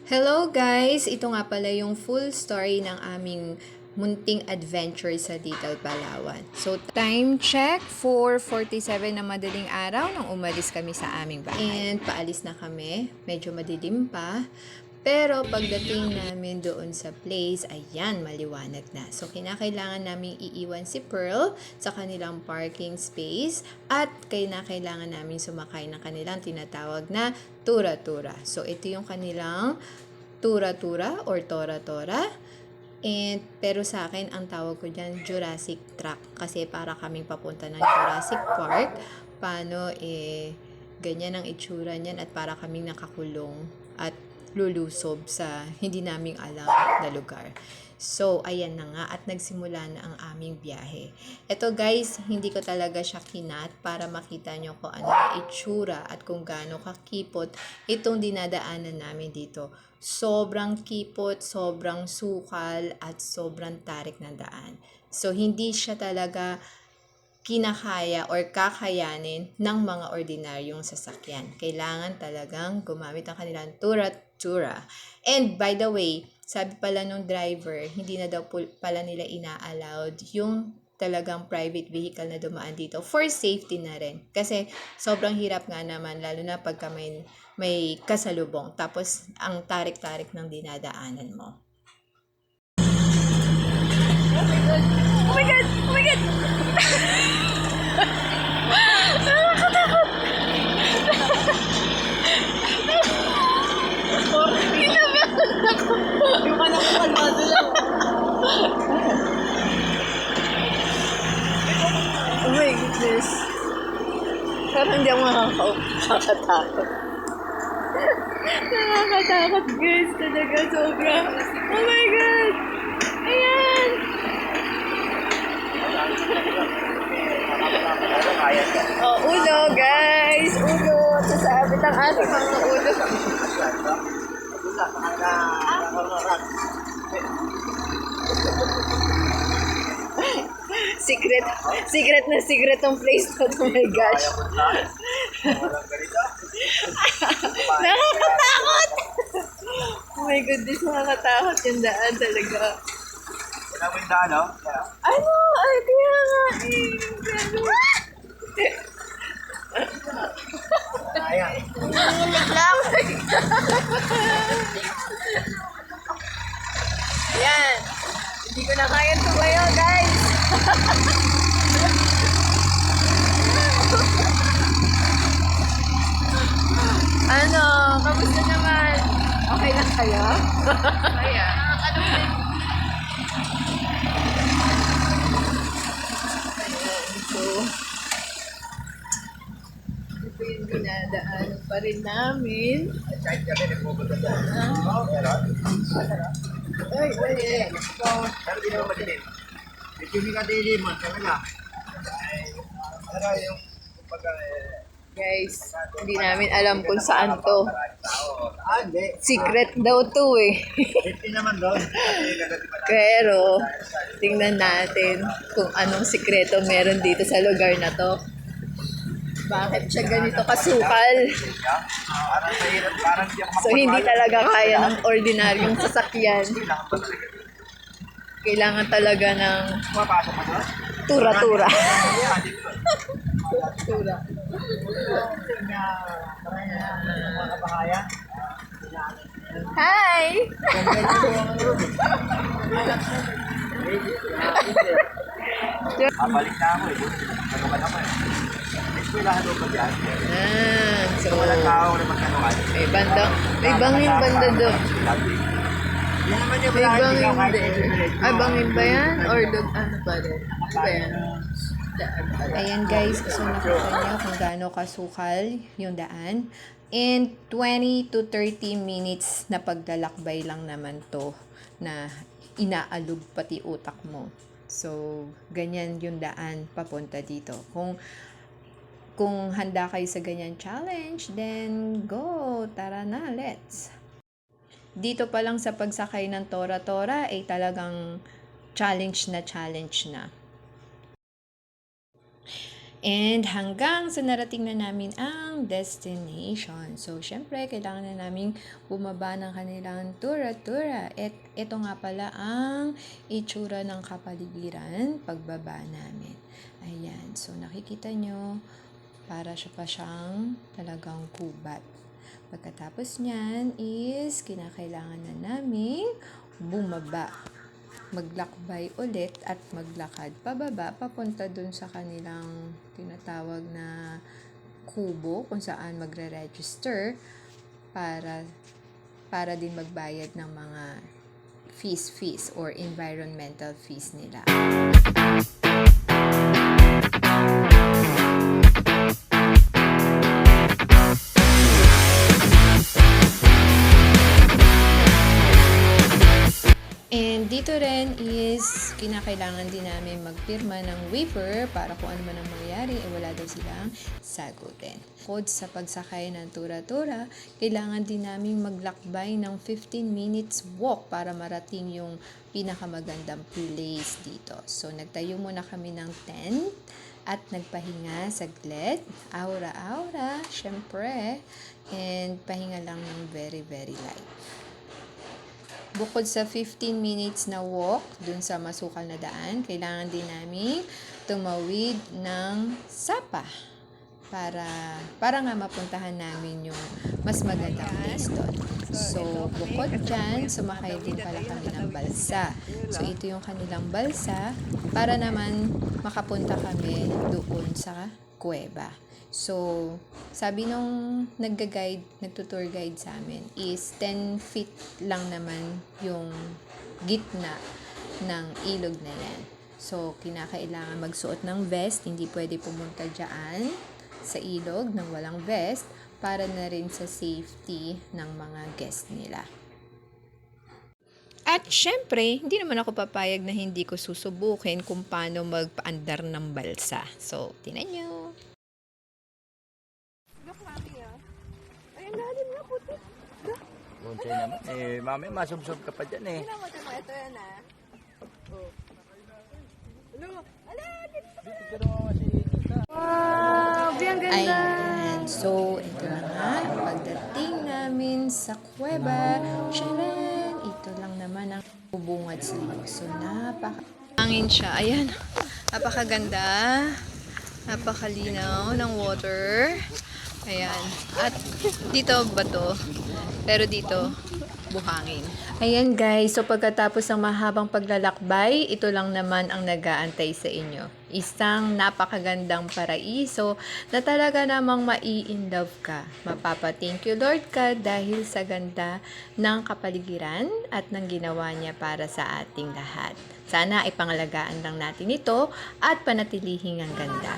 Hello guys! Ito nga pala yung full story ng aming munting adventure sa Little Palawan. So, time check, 4:47 na madaling araw nang umalis kami sa aming bahay. And paalis na kami. Medyo madilim pa. Pero pagdating namin doon sa place, ayan, maliwanag na. So, kinakailangan namin iiwan si Pearl sa kanilang parking space at kinakailangan namin sumakay ng kanilang tinatawag na tura-tura. So, ito yung kanilang tura-tura or tora-tora. And, pero sa akin, ang tawag ko dyan, Jurassic Truck. Kasi para kaming papunta ng Jurassic Park. Paano, ganyan ang itsura niyan at para kaming nakakulong at lulusob sa hindi naming alam na lugar. So, ayan na nga at nagsimula na ang aming biyahe. Ito guys, hindi ko talaga siya kinat para makita nyo kung ano yung itsura at kung gaano kakipot itong dinadaanan namin dito. Sobrang kipot, sobrang sukal at sobrang tarik ng daan. So, hindi siya talaga kinakaya or kakayanin ng mga ordinaryong sasakyan. Kailangan talagang gumamit ng kanilang tura-tura. And by the way, sabi pala nung driver, hindi na daw pala nila ina-allowed yung talagang private vehicle na dumaan dito for safety na rin. Kasi sobrang hirap nga naman, lalo na pagka may kasalubong. Tapos ang tarik-tarik ng dinadaanan mo. Oh my God! Oh my God! Oh my God! Nakakatakot! Kinabahan ako! Yung ka nakakalmado lang. Oh my goodness! Parang hindi ako makakatakot. Nakakatakot guys! Talaga sobra! Oh my God! Ayan! Oh, ulo guys! Ulo! Sasabit ang ating mga ulo. Secret ang place to. Oh my gosh. Nakakatakot! Oh my goodness, nakakatakot yung daan talaga. Alam mo yung daan, no? Ano? Ay, kaya nga eh. Ayan. Nanginig lang. Yan. Hindi ko na kaya tumayo, guys. Ano? Kamusta naman? Okay lang kayo? Kaya. So, ito yung dinadaan pa rin namin. Kahit kami nagpupunta dyan. Oo, meron. Ay, Pero di naman madilim. Medyo hindi ka dilim man talaga. Pero yung kumbaga guys, hindi namin alam kung saan to. hindi. Secret daw to eh. Safety naman doon. Pero, tingnan natin kung anong sikreto meron dito sa lugar na to. Bakit siya ganito kasukal? Parang mahirap, parang di ako So, hindi talaga kaya ng ordinaryong sasakyan. Kailangan talaga ng Pumapasok mo doon? tura-tura. Tura. Mga kabahayan. Hi! Babalik na ako eh. Nagaman ako eh. Eskwelahan doon ba dyan? So, Walang tao na magkanukan. may bangin banda doon. Yan naman yung May wala bangin kahit din. Ay, bangin ba yan? Or ano pa rin? Ano ba yan? Daan pala. Ayan guys, so nakita niyo kung gaano kasukal yung daan. And 20 to 30 minutes na paglalakbay lang naman to na inaalog pati utak mo. So, ganyan yung daan papunta dito. Kung handa kayo sa ganyan challenge, then go! Tara na, let's! Dito pa lang sa pagsakay ng tora-tora ay talagang challenge na. And hanggang sa narating na namin ang destination. So, syempre, kailangan na namin bumaba ng kanilang tura-tura. At ito nga pala ang itsura ng kapaligiran pagbaba namin. Ayan. So, nakikita nyo, para siya pa siyang talagang kubat. Pagkatapos niyan is kinakailangan na namin bumaba. Maglakbay ulit at maglakad pababa papunta dun sa kanilang tinatawag na kubo kung saan magre-register para din magbayad ng mga fees or environmental fees nila. And dito rin is kinakailangan din namin magpirma ng waiver para kung ano man ang mangyayari, wala daw silang sagutin. Bukod sa pagsakay ng tura-tura, kailangan din namin maglakbay ng 15 minutes walk para marating yung pinakamagandang place dito. So, nagtayo muna kami ng tent at nagpahinga saglit, aura-aura, syempre, and pahinga lang ng very, very light. Bukod sa 15 minutes na walk dun sa masukal na daan, kailangan din namin tumawid ng sapa para nga mapuntahan namin yung mas magandang place doon. So, bukod dyan, sumakay din pala kami ng balsa. So, ito yung kanilang balsa para naman makapunta kami doon sa kuweba. So, sabi nung nagtutour guide sa amin is 10 feet lang naman yung gitna ng ilog na yan. So, kinakailangan magsuot ng vest, hindi pwede pumunta dyan sa ilog ng walang vest para na rin sa safety ng mga guest nila. At syempre, hindi naman ako papayag na hindi ko susubukin kung paano magpaandar ng balsa. So, tinan nyo. Bonsai naman. Mami, masubsob ka pa dyan eh. Ito yan ah. Ayan. So, ito na nga. Pagdating namin sa kuweba, tcharan! Ito lang naman ang bubungad sa iyo. So, napaka-hangin siya. Ayan. Napakaganda. Napakalinaw ng water. Ayan. At dito bato. Pero dito, buhangin. Ayan guys, so pagkatapos ng mahabang paglalakbay, ito lang naman ang nag-aantay sa inyo. Isang napakagandang paraiso na talaga namang mai-in-love ka. Mapapa-thank you Lord ka dahil sa ganda ng kapaligiran at ng ginawa niya para sa ating lahat. Sana ipangalagaan lang natin ito at panatilihing ang ganda.